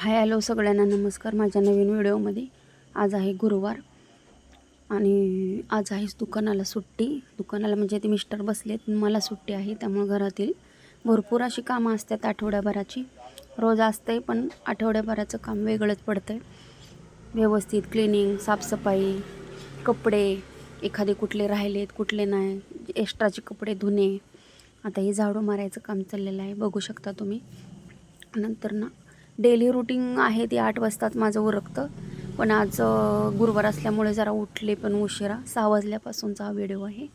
Hi hello सगळ्यांना नमस्कार. माझ्या नवीन व्हिडिओमध्ये आज आहे गुरुवार आणि आज आहेच दुकानाला सुट्टी. दुकानाला म्हणजे ते मिस्टर बसलेत, मला सुट्टी आहे. त्यामुळे घरातील भरपूर अशी कामं असतात आठवड्याभराची. रोज असते पण आठवड्याभराचं काम वेगळंच पडतं आहे. व्यवस्थित क्लिनिंग, साफसफाई, कपडे एखादे कुठले राहिलेत कुठले नाही, एक्स्ट्राचे कपडे धुणे. आता हे झाडू मारायचं काम चाललेलं आहे, बघू शकता तुम्ही. नंतर ना डेली रुटीन आहे ते 8 वाजताच माझं उरकतं. पण आज गुरुवार असल्यामुळे जरा उठले पण उशिरा. 6 वाजल्यापासूनचा हा व्हिडिओ आहे.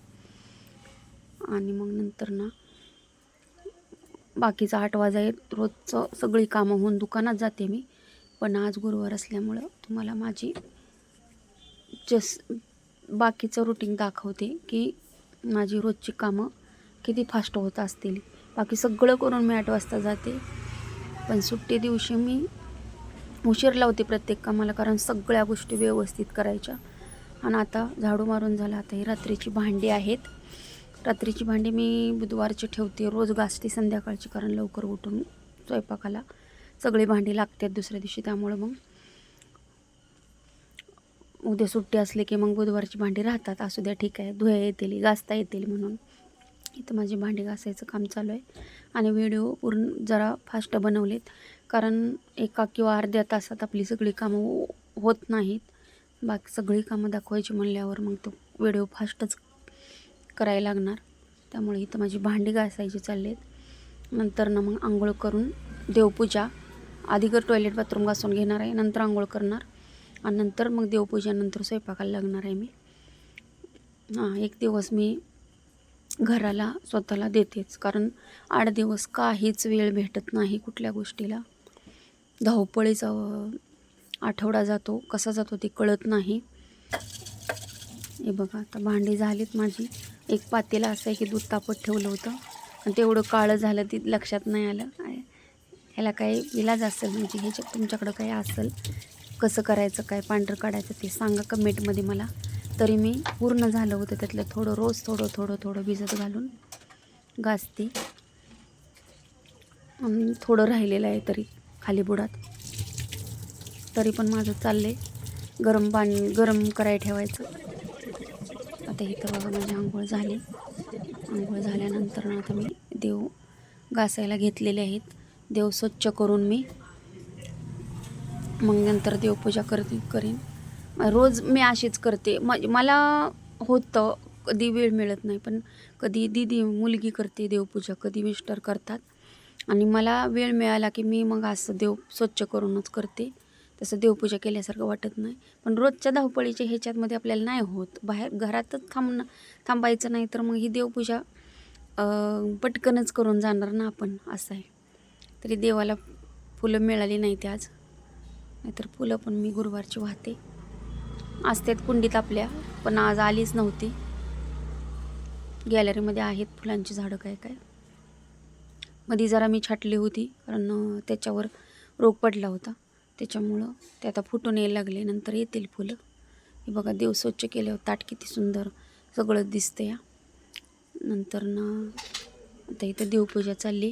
आणि मग नंतर ना बाकीचा 8 वाजे रोजचं सगळी कामं होऊन दुकानात जाते मी. पण आज गुरुवार असल्यामुळं तुम्हाला माझी बाकीचं रुटीन दाखवते की माझी रोजची कामं किती फास्ट होत असतील. बाकी सगळं करून मी 8 वाजता जाते. पण सुट्टी दिवशी मी उशीर लावते प्रत्येक कामाला, कारण सगळ्या गोष्टी व्यवस्थित करायच्या. आणि आता झाडू मारून झाला. आता ही रात्रीची भांडी आहेत. रात्रीची भांडी मी बुधवारची ठेवते, रोज घासते संध्याकाळची, कारण लवकर उठून स्वयंपाकाला सगळी भांडी लागतात दुसऱ्या दिवशी. त्यामुळे मग उद्या सुट्टी असली की मग बुधवारची भांडी राहतात. असू द्या, ठीक आहे, धुया येतील, घासता येतील म्हणून इथं माझी भांडी घासायचं काम चालू आहे. आणि व्हिडिओ पूर्ण जरा फास्ट बनवलेत, कारण एका किंवा अर्ध्या तासात आपली सगळी कामं होत नाहीत. बाकी सगळी कामं दाखवायची म्हणल्यावर मग तो व्हिडिओ फास्टच करायला लागणार. त्यामुळे इथं माझी भांडी घासायची चाललेत. नंतर ना मग आंघोळ करून देवपूजा, आधी टॉयलेट बाथरूम घासून घेणार आहे, नंतर आंघोळ करणार आणि नंतर मग देवपूजानंतर स्वयंपाकाला लागणार आहे मी. एक दिवस मी घराला स्वतःला देतेच, कारण 8 दिवस काहीच वेळ भेटत नाही कुठल्या गोष्टीला. धावपळीचा आठवडा जातो, कसा जातो ते कळत नाही. हे बघा, आता भांडी झालीत माझी. एक पातेलं असं आहे की दूध तापत ठेवलं होतं आणि तेवढं काळं झालं, ते लक्षात नाही आलं. ह्याला काही इलाज असेल, म्हणजे ह्याच्यात तुमच्याकडं काही असेल, कसं करायचं, काय पांढरं काढायचं ते सांगा कमेंटमध्ये मला. तरी मी पूर्ण झालं होतं त्यातलं थोडं, रोज थोडं थोडं थोडं भिजत घालून घासते. थोडं राहिलेलं आहे तरी खाली बुडात, तरी पण माझं चाललं आहे गरम पाणी गरम करायला ठेवायचं. आता इथं बघा माझी आंघोळ झाली. आंघोळ झाल्यानंतर ना आता मी देव घासायला घेतलेले आहेत. देव स्वच्छ करून मी मग नंतर देवपूजा करीन. रोज मी अशीच करते. मला होतं कधी वेळ मिळत नाही, पण कधी दीदी मुलगी करते देवपूजा, कधी मिस्टर करतात. आणि मला वेळ मिळाला की मी मग असं देव स्वच्छ करूनच करते. तसं देवपूजा केल्यासारखं वाटत नाही. पण रोजच्या धावपळीच्या ह्याच्यातमध्ये आपल्याला नाही होत. बाहेर घरातच थांबायचं नाही, तर मग ही देवपूजा पटकनच करून जाणार ना आपण, असं आहे. तरी देवाला फुलं मिळाली नाही ते आज, नाहीतर फुलं पण मी गुरुवारची वाहते. असतात कुंडीत आपल्या, पण आज आलीच नव्हती. गॅलरीमध्ये आहेत फुलांची झाडं काय काय. मध्ये जरा मी छाटली होती, कारण त्याच्यावर रोग पडला होता, त्याच्यामुळं ते आता फुटून यायला लागले. नंतर येतील फुलं. हे बघा, देव स्वच्छ केल्यावर ताट किती सुंदर सगळं दिसतं या. नंतर ना आता इथं देवपूजा चालली.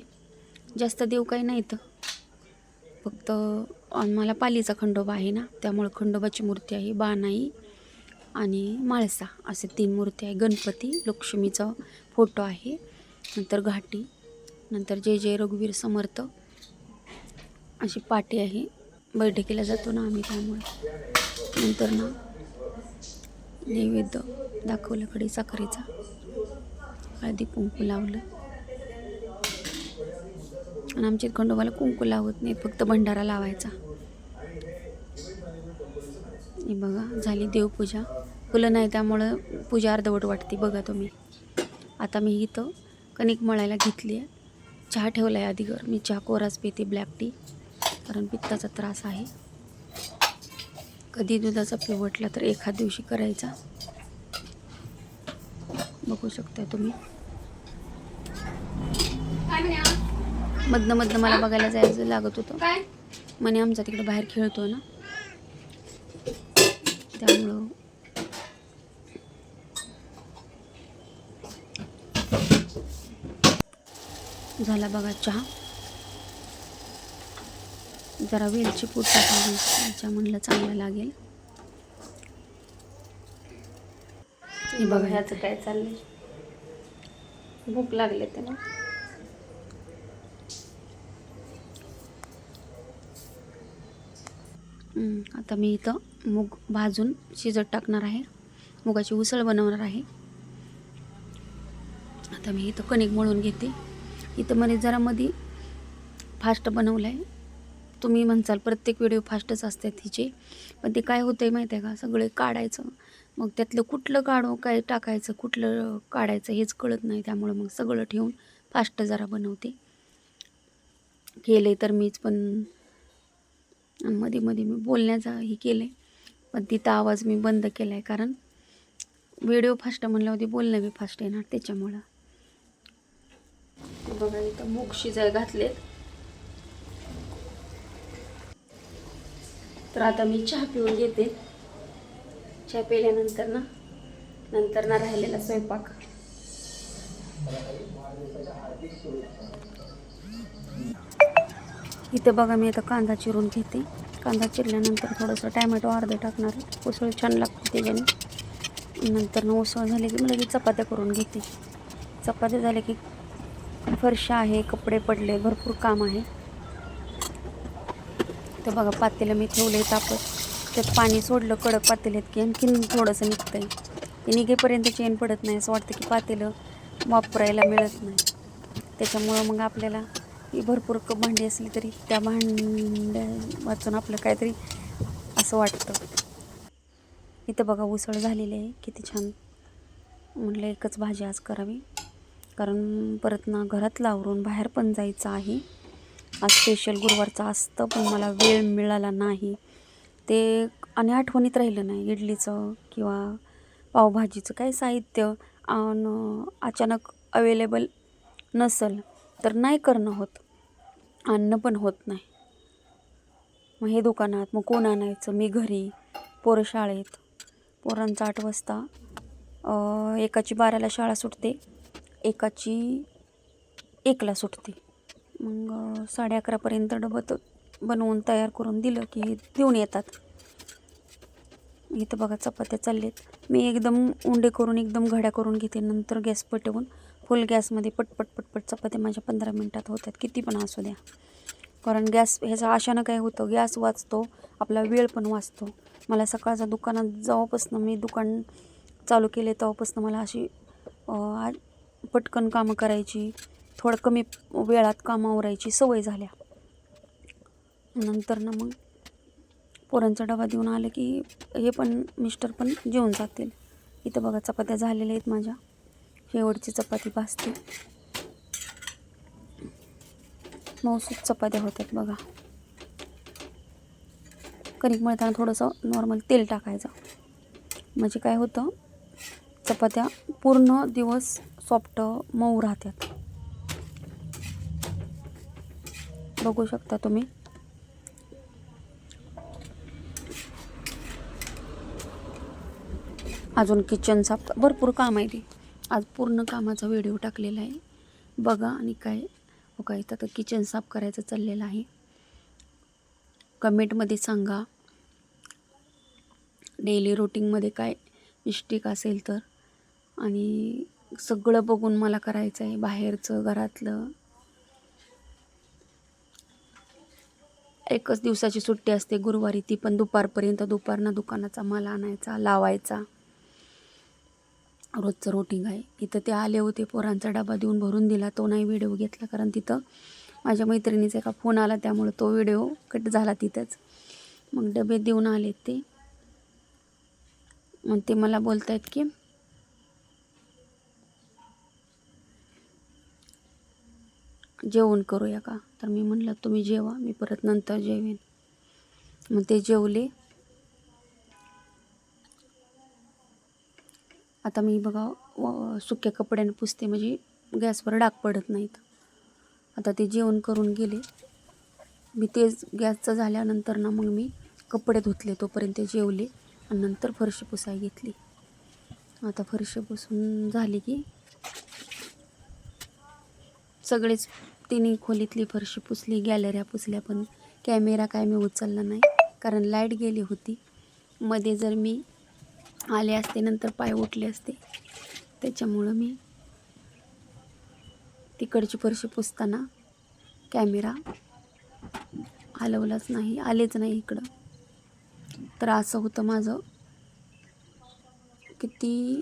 जास्त देव काही नाही इथं, फक्त मला पालीचा खंडोबा आहे ना, त्यामुळं खंडोबाची मूर्ती आहे, बाणाई आणि माळसा असे 3 मूर्ती आहे. गणपती, लक्ष्मीचा फोटो आहे, नंतर घाटी, नंतर जय जय रघुवीर समर्थ अशी पाटी आहे. बैठकीला जातो ना आम्ही, त्यामुळे. नंतर ना नैवेद्य दाखवलं, कढी साखरेचा, हळदी कुंकू लावलं. आणि आमच्या खंडोबाला कुंकू लावत नाही, फक्त भंडारा लावायचा. हे बघा, झाली देवपूजा. फुलं नाही त्यामुळं पूजा अर्धवट वाटते, बघा तुम्ही. आता मी इथं कणिक मळायला घेतली आहे. चहा ठेवला आहे आधी मी चहा कोराच पिते, ब्लॅक टी, कारण पित्ताचा त्रास आहे. कधी दुधाचा पिवटला तर एखाद दिवशी करायचा. बघू शकता तुम्ही. मधनं मला बघायला जायचं लागत होतं. म्हणे आमचा तिकडं बाहेर खेळतो ना, त्यामुळं. झाला बघा चहा. जरा वेलची पूड टाकली त्याच्या म्हणलं चांगलं लागेल. हे बघा ह्याचं काय चाललंय, भूक लागले त्याला. आता मी इथं मूग भाजून शिजत टाकणार आहे, मुगाची उसळ बनवणार आहे. आता मी इथं कणिक मळून घेते. इथं मला जरा मध्ये फास्ट बनवलं आहे. तुम्ही म्हणसाल प्रत्येक व्हिडिओ फास्टच असतात तिचे, पण ते काय होतं आहे माहिती आहे का, सगळे काढायचं, मग त्यातलं कुठलं काढू काय टाकायचं कुठलं काढायचं हेच कळत नाही. त्यामुळं मग सगळं ठेवून फास्ट जरा बनवते. केले तर मीच, पण मध्ये मध्ये मी बोलण्याचा हे केलं, पण तिथं आवाज मी बंद केला आहे, कारण व्हिडिओ फास्ट म्हणल्यावरती बोलणं बी फास्ट येणार त्याच्यामुळं. बघा इथं मूग शिजाय घातलेत. तर आता मी चहा पिऊन घेते. चहा पिल्यानंतर ना राहिलेला स्वयंपाक. इथे बघा मी आता कांदा चिरून घेते. कांदा चिरल्यानंतर थोडंसं टॅमॅटो अर्धे टाकणार. उसळ छान लागते त्याच्याने. नंतर उसळ झाली की मी लगेच चपात्या करून घेते. चपात्या झाल्या की फरशा आहे, कपडे पडले, भरपूर काम आहे. तर बघा पातेलं मी ठेवले तापत, त्यात पाणी सोडलं कडक पातेल्यात की आणखीन थोडंसं निघतं आहे. ते निघेपर्यंत चेन पडत नाही, असं वाटतं की पातेलं वापरायला मिळत नाही. त्याच्यामुळं मग आपल्याला भरपूर भांडी असली तरी त्या भांड्या वाचून आपलं काहीतरी असं वाटतं. इथं बघा उसळ झालेली आहे, किती छान. म्हटलं एकच भाजी आज करावी, कारण परत ना घरातलं आवरून बाहेर पण जायचं आहे. आज स्पेशल गुरुवारचं असतं, पण मला वेळ मिळाला नाही ते, आणि आठवणीत राहिलं नाही इडलीचं किंवा पावभाजीचं काय साहित्य अचानक अवेलेबल नसेल तर नाही करणं होत, आणणं पण होत नाही. मग हे दुकानात, मग कोण आणायचं, मी घरी, पोरं शाळेत. पोरांचं 8 वाजता, एकाची 12ला शाळा सुटते, एकाची 1ला सुटते. मग 11:30पर्यंत डबं बनवून तयार करून दिलं की देऊन येतात. इथं बघा चपात्या चाललेत. मी एकदम उंडे करून एकदम घड्या करून घेते, नंतर गॅस पेटवून फुल गॅसमध्ये पटपट पटपट चपात्या माझ्या 15 मिनटात होतात, किती पण असू द्या. कारण गॅस ह्याचा आशानं काय होतं, गॅस वाचतो, आपला वेळ पण वाचतो. मला सकाळचा दुकानात जेव्हापासून मी दुकान चालू केले तेव्हापासून मला अशी पटकन कामं करायची, थोडं कमी वेळात कामं आवरायची सवय झाल्या. नंतर मग पोरांचा डबा देऊन आलं की हे पण मिस्टर पण जेवून जातील. इथं बघा चपात्या झालेल्या आहेत माझ्या, शेवटची चपाती भाजते. मौसूद चपात्या होतात बघा. कणिक मळताना थोडंसं नॉर्मल तेल टाकायचं, म्हणजे काय होतं, चपात्या पूर्ण दिवस सॉफ्ट मऊ राहतात. बघू शकता तुम्ही. अजून किचन साफ, भरपूर काम आहे. ते आज पूर्ण कामाचा व्हिडिओ टाकलेला आहे बघा. आणि काय हो काय तर किचन साफ करायचं चाललेलं आहे. कमेंटमध्ये सांगा डेली रुटीनमध्ये काय मिस्टेक असेल तर. आणि सगळं बघून मला करायचं आहे, बाहेरचं घरातलं. एकच दिवसाची सुट्टी असते गुरुवारी, ती पण दुपारपर्यंत. दुपारनं दुकानाचा माल आणायचा, लावायचा, रोजचं रुटीन आहे. इथं ते आले होते, पोरांचा डबा देऊन भरून दिला, तो नाही व्हिडिओ घेतला, कारण तिथं माझ्या मैत्रिणीचा एका फोन आला, त्यामुळे तो व्हिडिओ कट झाला तिथंच. मग डबे देऊन आले ते, मग ते मला बोलत आहेत की जेवण करूया का. तर मी म्हणलं तुम्ही जेवा, मी परत नंतर जेवेन. मग ते जेवले. आता मी बघा सुक्या कपड्याने पुसते, म्हणजे गॅसवर डाग पडत नाहीत. आता ते जेवण करून गेले, मी तेच गॅसचं झाल्यानंतर मग मी कपडे धुतले, तोपर्यंत जेवले आणि नंतर फरशी पुसाय घेतली. आता फरशी पुसून झाली की सगळेच तिन्ही खोलीतली फरशी पुसली, गॅलऱ्या पुसल्या, पण कॅमेरा काय मी उचलला नाही, कारण लाईट गेली होती. मध्ये जर मी आले असते नंतर पाय उठले असते, त्याच्यामुळं मी तिकडची फरशी पुसताना कॅमेरा हलवलाच नाही, आलेच नाही इकडं. तर असं होतं माझं किती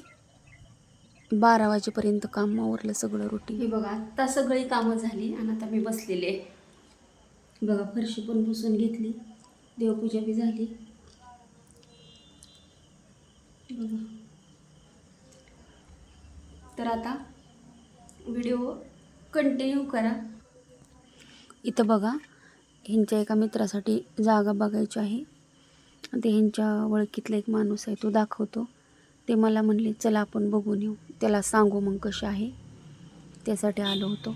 12 वाजेपर्यंत काम आवरलं सगळं रुटीन. हे बघा आत्ता सगळी कामं झाली आणि आता मी बसलेले आहे. बघा फरशी पण पुसून घेतली, देवपूजा बी झाली. बघा तर आता व्हिडिओ कंटिन्यू करा. इथं बघा ह्यांच्या एका मित्रासाठी जागा बघायची आहे. ते ह्यांच्या ओळखीतला एक माणूस आहे, तो दाखवतो. ते मला म्हणले चला आपण बघून येऊ, त्याला सांगू मग कशी आहे, त्यासाठी आलो होतो.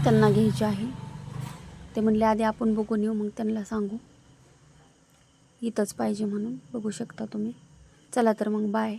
त्यांना घ्यायची आहे. ते म्हणले आधी आपण बघून येऊ मग त्यांना सांगू, इथंच पाहिजे म्हणून. बघू शकता तुम्ही. चला तर मग बाय.